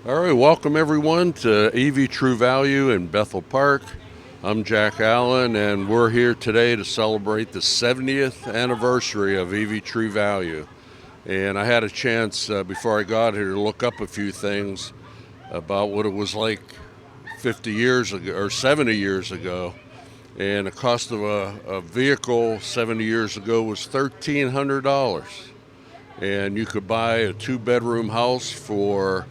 All right, welcome everyone to EV True Value in Bethel Park. I'm Jack Allen, and we're here today to celebrate the 70th anniversary of EV True Value. And I had a chance before I got here to look up a few things about what it was like 50 years ago or 70 years ago. And the cost of a vehicle 70 years ago was $1,300. And you could buy a two-bedroom house for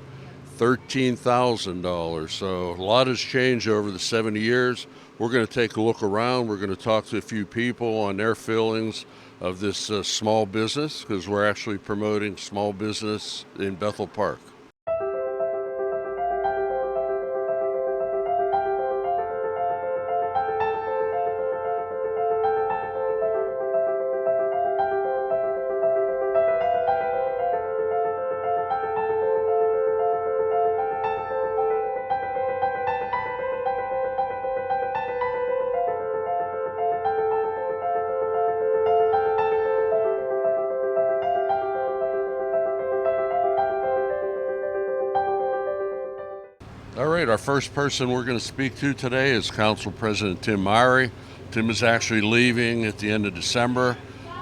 $13,000. So a lot has changed over the 70 years. We're going to take a look around. We're going to talk to a few people on their feelings of this small business, because we're actually promoting small business in Bethel Park. All right, our first person we're going to speak to today is Council President Tim Myrie. Tim is actually leaving at the end of December,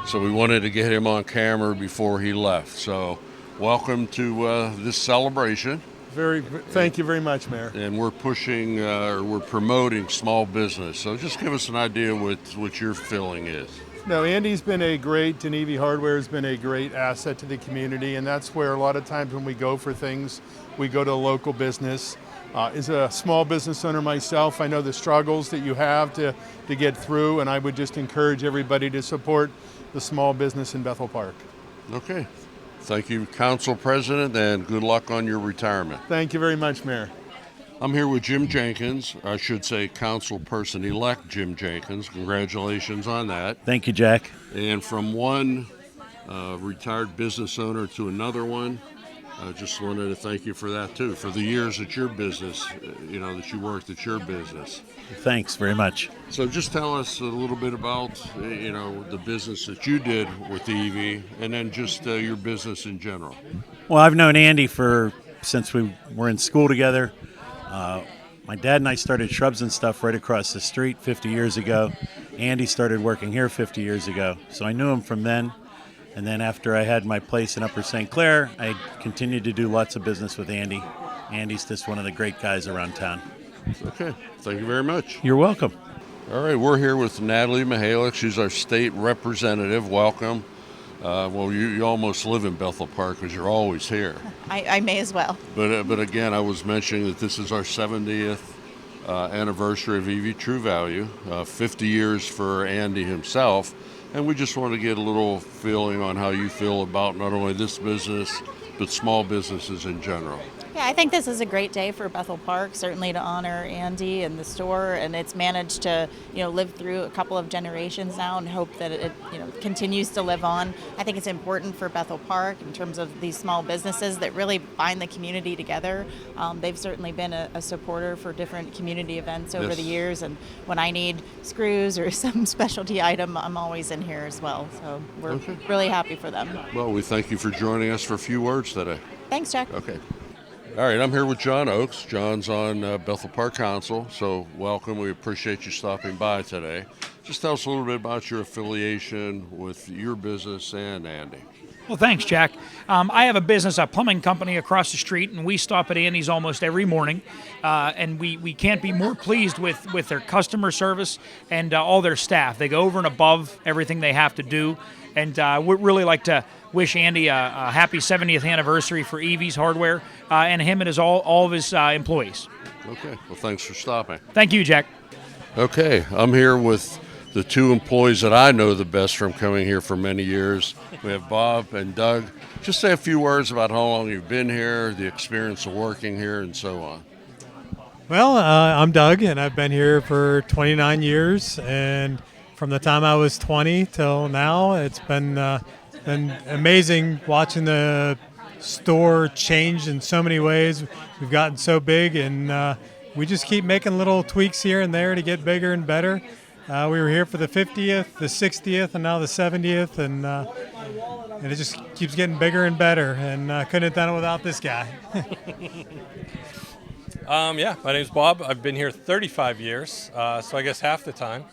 so we wanted to get him on camera before he left. So welcome to this celebration. Thank you very much, Mayor. And we're we're promoting small business. So just give us an idea what your feeling is. No, Andy's been and EV Hardware has been a great asset to the community, and that's where a lot of times when we go for things, we go to a local business. As a small business owner myself, I know the struggles that you have to get through, and I would just encourage everybody to support the small business in Bethel Park. Okay. Thank you, Council President, and good luck on your retirement. Thank you very much, Mayor. I'm here with Jim Jenkins, I should say Council Person-elect Jim Jenkins. Congratulations on that. Thank you, Jack. And from one retired business owner to another one, I just wanted to thank you for that too, for the years at your business, that you worked at your business. Thanks very much. So just tell us a little bit about, the business that you did with the EV, and then just your business in general. Well, I've known Andy since we were in school together. My dad and I started Shrubs and Stuff right across the street 50 years ago. Andy started working here 50 years ago, so I knew him from then. And then after I had my place in Upper St. Clair, I continued to do lots of business with Andy. Andy's just one of the great guys around town. Okay, thank you very much. You're welcome. All right, we're here with Natalie Mihalik. She's our state representative. Welcome. You almost live in Bethel Park because you're always here. I may as well. But again, I was mentioning that this is our 70th anniversary of EV True Value, 50 years for Andy himself. And we just want to get a little feeling on how you feel about not only this business, but small businesses in general. Yeah, I think this is a great day for Bethel Park, certainly to honor Andy and the store, and it's managed to, live through a couple of generations now, and hope that it, continues to live on. I think it's important for Bethel Park in terms of these small businesses that really bind the community together. They've certainly been a supporter for different community events over the years, and when I need screws or some specialty item, I'm always in here as well. So we're really happy for them. Well, we thank you for joining us for a few words today. Thanks, Jack. Okay. All right, I'm here with John Oakes. John's on Bethel Park Council, so welcome. We appreciate you stopping by today. Just tell us a little bit about your affiliation with your business and Andy. Well, thanks, Jack. I have a business, a plumbing company across the street, and we stop at Andy's almost every morning. And we can't be more pleased with their customer service and all their staff. They go over and above everything they have to do. And we'd really like to wish Andy a happy 70th anniversary for EV's Hardware and him and all of his employees. Okay. Well, thanks for stopping. Thank you, Jack. Okay. I'm here with the two employees that I know the best from coming here for many years. We have Bob and Doug. Just say a few words about how long you've been here, the experience of working here, and so on. Well, I'm Doug, and I've been here for 29 years, and from the time I was 20 till now, it's been amazing watching the store change in so many ways. We've gotten so big, and we just keep making little tweaks here and there to get bigger and better. We were here for the 50th, the 60th, and now the 70th, and it just keeps getting bigger and better. And couldn't have done it without this guy. Yeah, my name's Bob. I've been here 35 years, so I guess half the time.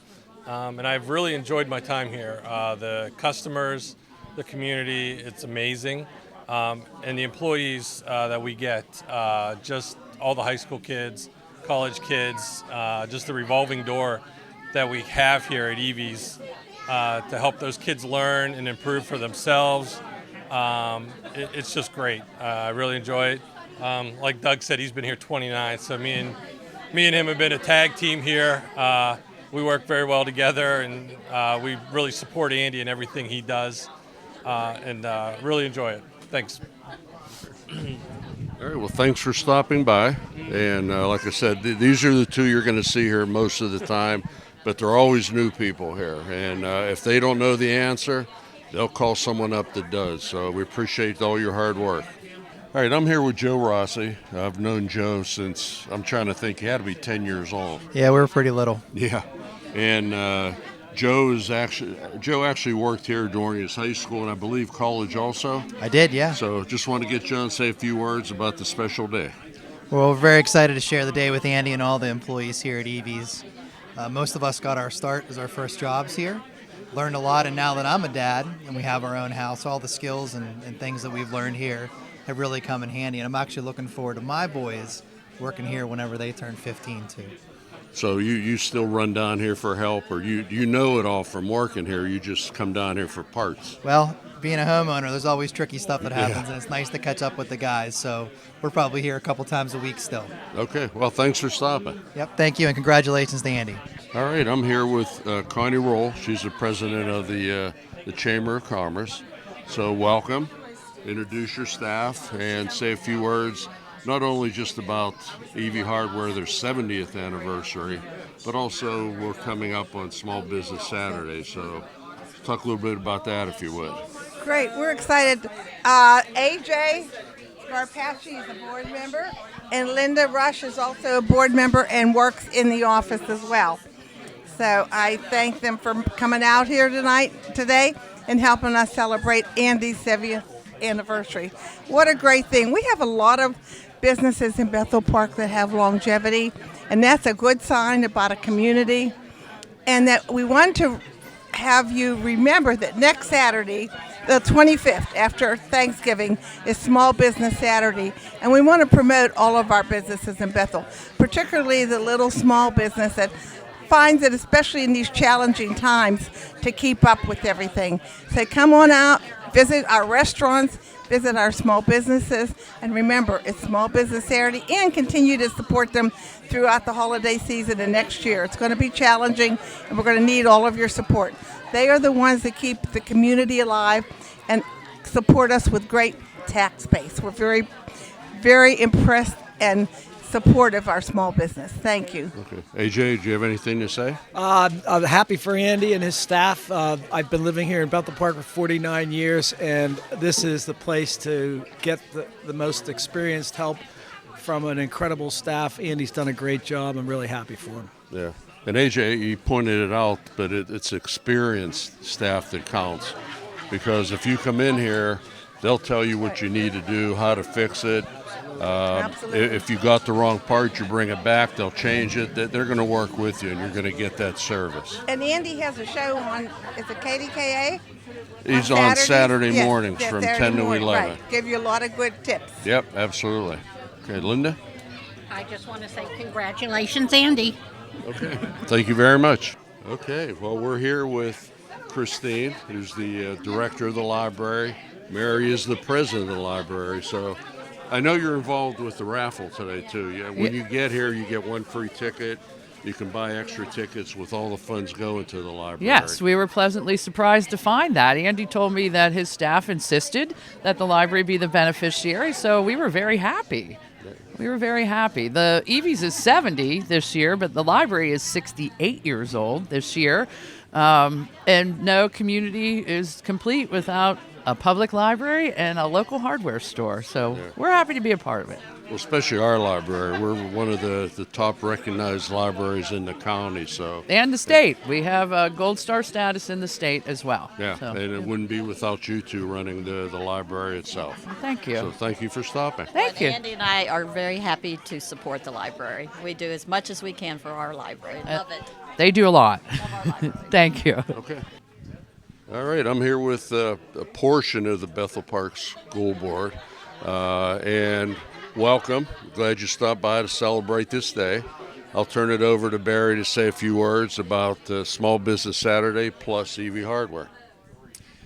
And I've really enjoyed my time here. The customers, the community, it's amazing. And the employees that we get, just all the high school kids, college kids, just the revolving door that we have here at Evie's to help those kids learn and improve for themselves. It's just great. I really enjoy it. Like Doug said, he's been here 29, so me and him have been a tag team here. We work very well together, and we really support Andy in everything he does, and really enjoy it. Thanks. All right, well, thanks for stopping by. And like I said, these are the two you're going to see here most of the time, but there are always new people here. And if they don't know the answer, they'll call someone up that does. So we appreciate all your hard work. All right, I'm here with Joe Rossi. I've known Joe since, I'm trying to think, he had to be 10 years old. Yeah, we were pretty little. Yeah. And Joe actually worked here during his high school and I believe college also. I did, yeah. So just want to get Joe and say a few words about the special day. Well, we're very excited to share the day with Andy and all the employees here at Evie's. Most of us got our start as our first jobs here. Learned a lot, and now that I'm a dad and we have our own house, all the skills and things that we've learned here have really come in handy. And I'm actually looking forward to my boys working here whenever they turn 15 too. So you still run down here for help, or you know it all from working here, you just come down here for parts? Well, being a homeowner, there's always tricky stuff that happens, and it's nice to catch up with the guys. So we're probably here a couple times a week still. Okay, well, thanks for stopping. Yep, thank you, and congratulations to Andy. All right, I'm here with Connie Roll. She's the president of the Chamber of Commerce. So welcome. Introduce your staff and say a few words, not only just about Evie Hardware, their 70th anniversary, but also we're coming up on Small Business Saturday. So talk a little bit about that if you would. Great, we're excited. AJ Scarpacci is a board member, and Linda Rush is also a board member and works in the office as well. So I thank them for coming out here today, and helping us celebrate Andy's 70th anniversary. What a great thing. We have a lot of businesses in Bethel Park that have longevity, and that's a good sign about a community. And that we want to have you remember that next Saturday, the 25th, after Thanksgiving, is Small Business Saturday. And we want to promote all of our businesses in Bethel, particularly the little small business that finds it, especially in these challenging times, to keep up with everything. So come on out, visit our restaurants, visit our small businesses, and remember, it's Small Business Saturday, and continue to support them throughout the holiday season and next year. It's going to be challenging, and we're going to need all of your support. They are the ones that keep the community alive and support us with great tax base. We're very, very impressed and supportive of our small business. Thank you. Okay. AJ, do you have anything to say? I'm happy for Andy and his staff. I've been living here in Bethel Park for 49 years, and this is the place to get the most experienced help from an incredible staff. Andy's done a great job. I'm really happy for him. Yeah. And AJ, you pointed it out, but it's experienced staff that counts. Because if you come in here, they'll tell you what you need to do, how to fix it. If you got the wrong part, you bring it back, they'll change it. They're going to work with you, and you're going to get that service. And Andy has a show on, is it KDKA? He's on Saturday Yes, mornings from 10 to 11. Right. Give you a lot of good tips. Yep, absolutely. Okay, Linda? I just want to say congratulations, Andy. Okay, thank you very much. Okay, well, we're here with Christine, who's the director of the library. Mary is the president of the library, so I know you're involved with the raffle today, too. Yeah, when you get here, you get one free ticket. You can buy extra tickets with all the funds going to the library. Yes, we were pleasantly surprised to find that. Andy told me that his staff insisted that the library be the beneficiary, so we were very happy. We were very happy. The Evie's is 70 this year, but the library is 68 years old this year. And no community is complete without a public library, and a local hardware store. So we're happy to be a part of it. Well, especially our library. We're one of the top recognized libraries in the county. So And the state. We have a Gold Star status in the state as well. yeah, So, and it wouldn't be without you two running the library itself. thank you. So thank you for stopping. Thank you. Andy and I are very happy to support the library. We do as much as we can for our library. Love it. They do a lot. Thank you. Okay. All right, I'm here with a portion of the Bethel Park School Board, and welcome. Glad you stopped by to celebrate this day. I'll turn it over to Barry to say a few words about Small Business Saturday plus EV Hardware.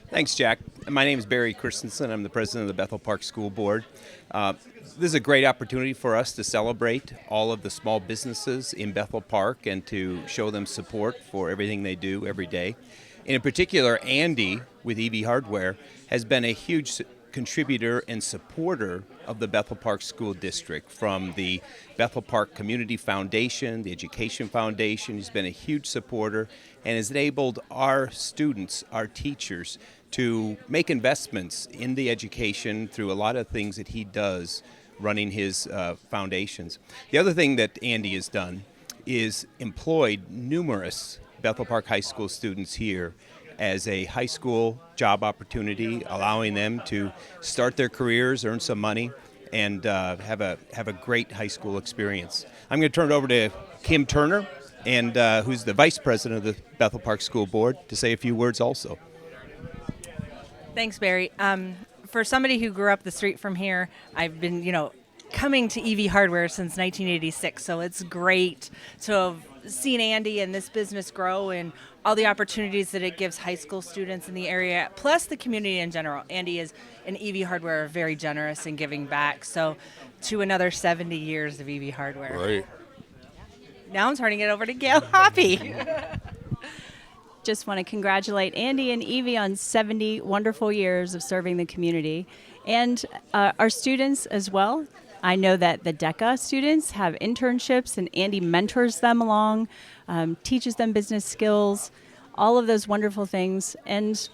Thanks, Jack. My name is Barry Christensen. I'm the president of the Bethel Park School Board. This is a great opportunity for us to celebrate all of the small businesses in Bethel Park and to show them support for everything they do every day. And in particular, Andy with EV Hardware has been a huge contributor and supporter of the Bethel Park School District, from the Bethel Park Community Foundation, the Education Foundation. He's been a huge supporter and has enabled our students, our teachers, to make investments in the education through a lot of things that he does running his foundations. The other thing that Andy has done is employed numerous Bethel Park High School students here as a high school job opportunity, allowing them to start their careers, earn some money, and have a great high school experience. I'm going to turn it over to Kim Turner, and who's the vice president of the Bethel Park School Board, to say a few words also. Thanks, Barry. For somebody who grew up the street from here, I've been, coming to EV Hardware since 1986, so it's great to have seen Andy and this business grow and all the opportunities that it gives high school students in the area, plus the community in general. Andy is an EV Hardware very generous in giving back, so to another 70 years of EV Hardware. Right. Now I'm turning it over to Gail Hoppy. Just want to congratulate Andy and Evie on 70 wonderful years of serving the community, and our students as well. I know that the DECA students have internships, and Andy mentors them along, teaches them business skills, all of those wonderful things. And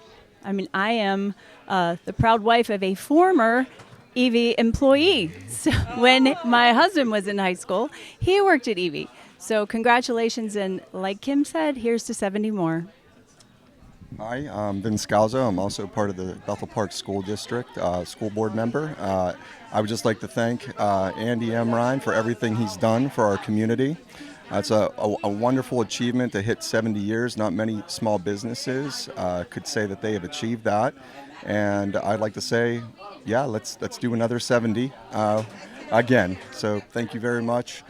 I mean, I am the proud wife of a former EV employee. So when my husband was in high school, he worked at EV. So congratulations, and like Kim said, here's to 70 more. Hi, I'm Vin Scalzo. I'm also part of the Bethel Park School District school board member. I would just like to thank Andy M. Ryan for everything he's done for our community. It's a wonderful achievement to hit 70 years. Not many small businesses could say that they have achieved that. And I'd like to say, yeah, let's do another 70 again. So thank you very much.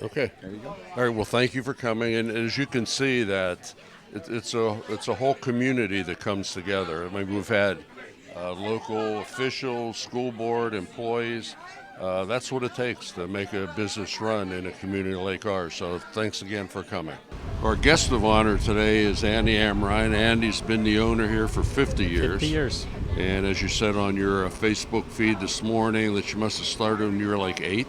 Okay. There you go. All right. Well, thank you for coming. And as you can see, that it's a whole community that comes together. I mean, we've had local officials, school board employees. That's what it takes to make a business run in a community like ours. So thanks again for coming. Our guest of honor today is Andy Amrine. Andy's been the owner here for 50 years. 50 years. And as you said on your Facebook feed this morning, that you must have started when you were like 8.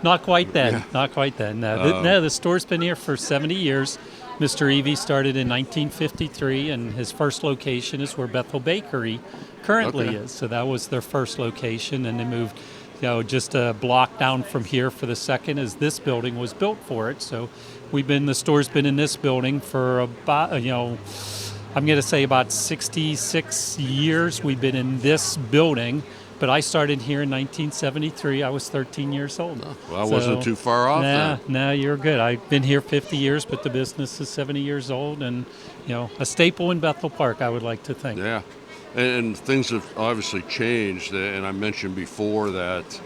Not quite then. Yeah. Not quite then. No, the store's been here for 70 years. Mr. Evie started in 1953, and his first location is where Bethel Bakery currently is. So that was their first location, and they moved, just a block down from here for the second, as this building was built for it. So the store's been in this building for about, I'm going to say about 66 years we've been in this building. But I started here in 1973. I was 13 years old. Well, I wasn't too far off then. No, you're good. I've been here 50 years, but the business is 70 years old, and a staple in Bethel Park, I would like to think. Yeah, and things have obviously changed. And I mentioned before that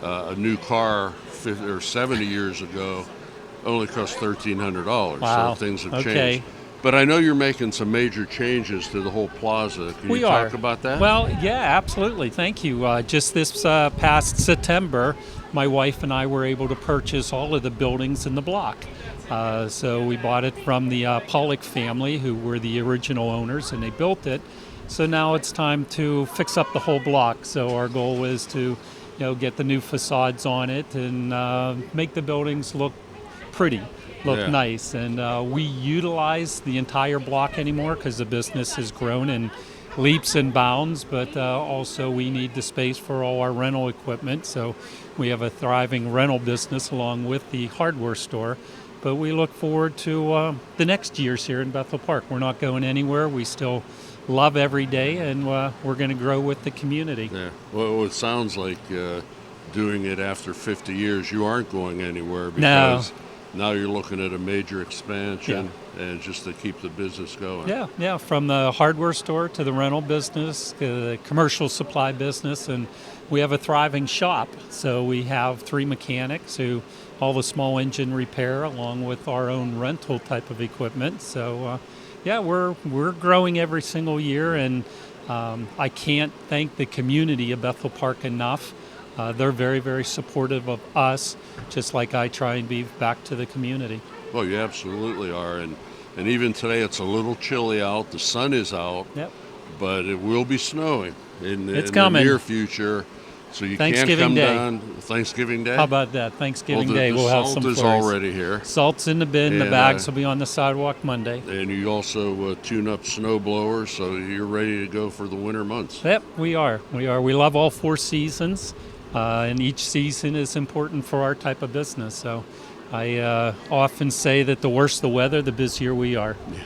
a new car 50 or 70 years ago only cost $1,300. Wow. So things have Okay. changed. But I know you're making some major changes to the whole plaza. Can you talk about that? Well, yeah, absolutely. Thank you. Just this past September, my wife and I were able to purchase all of the buildings in the block. So we bought it from the Pollock family, who were the original owners, and they built it. So now it's time to fix up the whole block. So our goal is to, get the new facades on it and make the buildings look pretty. Look nice, and we utilize the entire block anymore because the business has grown, and leaps and bounds, but also we need the space for all our rental equipment. So we have a thriving rental business along with the hardware store. But we look forward to the next years here in Bethel Park. We're not going anywhere. We still love every day, and we're going to grow with the community. Yeah. Well, it sounds like doing it after 50 years, you aren't going anywhere because now you're looking at a major expansion and just to keep the business going. Yeah. From the hardware store to the rental business, the commercial supply business, and we have a thriving shop. So we have 3 mechanics who all the small engine repair along with our own rental type of equipment. So we're growing every single year, and I can't thank the community of Bethel Park enough. They're very, very supportive of us, just like I try and be back to the community. Well, you absolutely are. And even today it's a little chilly out. The sun is out, but it will be snowing in the near future. So you can't come down Thanksgiving Day? How about that? Thanksgiving Day, we'll have some flurries. Salt is already here. Salt's in the bin. The bags will be on the sidewalk Monday. And you also tune up snow blowers, so you're ready to go for the winter months. Yep, we are. We love all 4 seasons, and each season is important for our type of business. So I often say that the worse the weather, the busier we are. Yeah.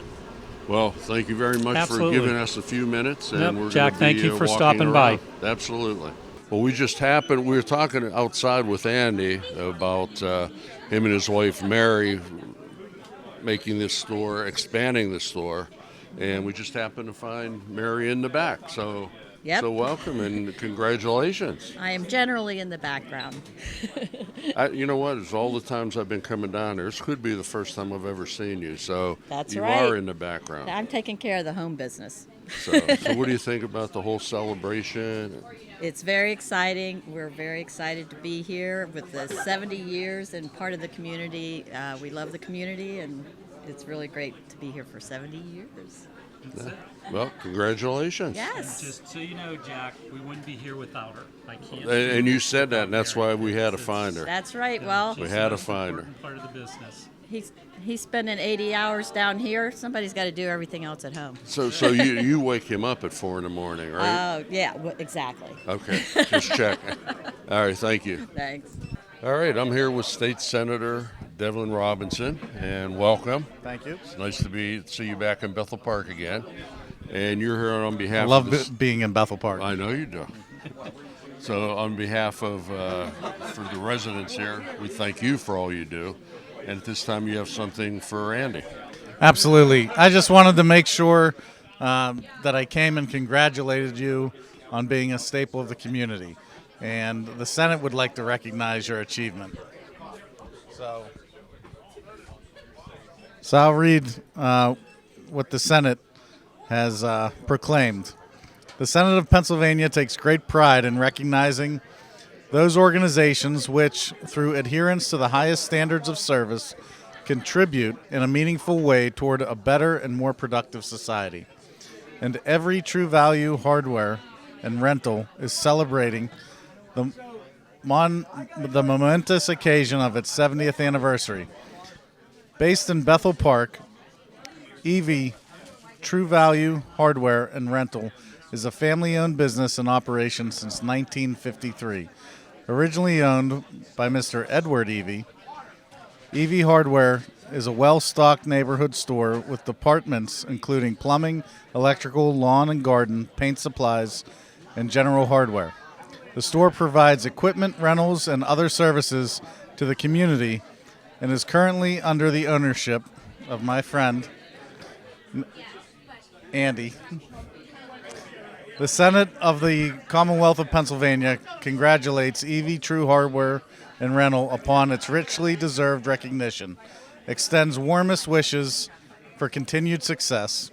Well, thank you very much for giving us a few minutes. And we're Jack, thank you for stopping around. by. Absolutely. Well, we were talking outside with Andy about him and his wife Mary making this store, expanding the store, and we just happened to find Mary in the back. So, so welcome and congratulations. I am generally in the background. You know what? It's all the times I've been coming down there. This could be the first time I've ever seen you. So That's you right. are in the background. I'm taking care of the home business. So what do you think about the whole celebration? It's very exciting. We're very excited to be here with the 70 years and part of the community. We love the community, and it's really great to be here for 70 years. Yeah. Well, congratulations. Yes. Just so you know, Jack, we wouldn't be here without her. I can't. And you said that, and that's why we had to find her. That's right. Well, we had to find her. Part of the business. He's spending 80 hours down here. Somebody's got to do everything else at home. So you wake him up at 4 a.m, right? Yeah, exactly. Okay, just checking. All right, thank you. Thanks. All right, I'm here with State Senator Devlin Robinson, and welcome. Thank you. It's nice to see you back in Bethel Park again. And you're here on behalf I love of being in Bethel Park. I know you do. So on behalf of for the residents here, we thank you for all you do. And at this time, you have something for Andy. Absolutely. I just wanted to make sure that I came and congratulated you on being a staple of the community. And the Senate would like to recognize your achievement. So I'll read what the Senate has proclaimed. The Senate of Pennsylvania takes great pride in recognizing those organizations which, through adherence to the highest standards of service, contribute in a meaningful way toward a better and more productive society. And every True Value hardware and rental is celebrating the momentous occasion of its 70th anniversary. Based in Bethel Park, EV True Value Hardware and Rental is a family-owned business in operation since 1953. Originally owned by Mr. Edward Evie, EV Hardware is a well-stocked neighborhood store with departments including plumbing, electrical, lawn and garden, paint supplies, and general hardware. The store provides equipment rentals and other services to the community and is currently under the ownership of my friend, Andy. The Senate of the Commonwealth of Pennsylvania congratulates EV True Hardware and Rental upon its richly deserved recognition, extends warmest wishes for continued success,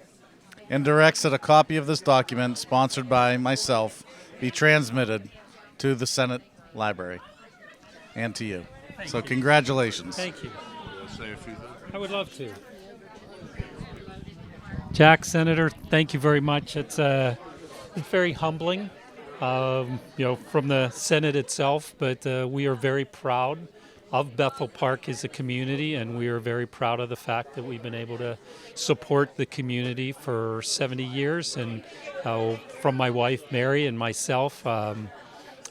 and directs that a copy of this document, sponsored by myself, be transmitted to the Senate Library and to you. So congratulations. Thank you. Say a few things. I would love to. Jack, Senator, thank you very much. It's very humbling, from the Senate itself, but we are very proud of Bethel Park as a community, and we are very proud of the fact that we've been able to support the community for 70 years. And from my wife Mary and myself,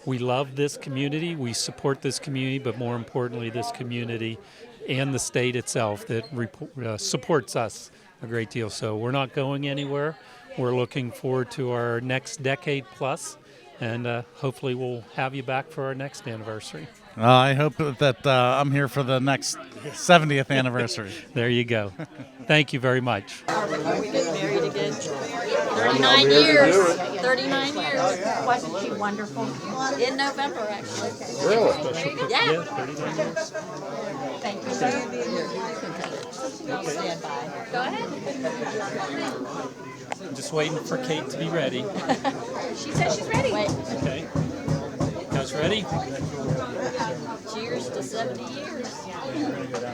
we love this community, we support this community, but more importantly, this community and the state itself that supports us a great deal. So we're not going anywhere. We're looking forward to our next decade plus, and hopefully we'll have you back for our next anniversary. I hope that I'm here for the next 70th anniversary. There you go. Thank you very much. We get married again. 39 years. 39 years. Wasn't she wonderful? In November, actually. Really? Yeah. 39 years. Thank you, sir. I'll stand by. Go ahead. I'm just waiting for Kate to be ready. She says she's ready. Wait. Okay. Guys ready? Cheers to 70 years. Good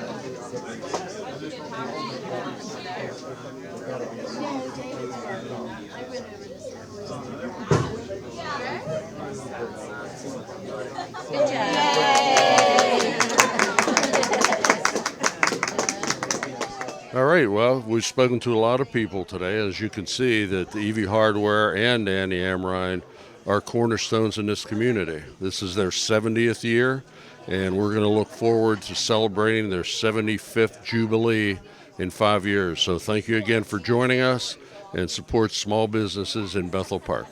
All right, well, we've spoken to a lot of people today. As you can see, that the EV Hardware and Andy Amrine are cornerstones in this community. This is their 70th year, and we're going to look forward to celebrating their 75th Jubilee in 5 years. So thank you again for joining us, and support small businesses in Bethel Park.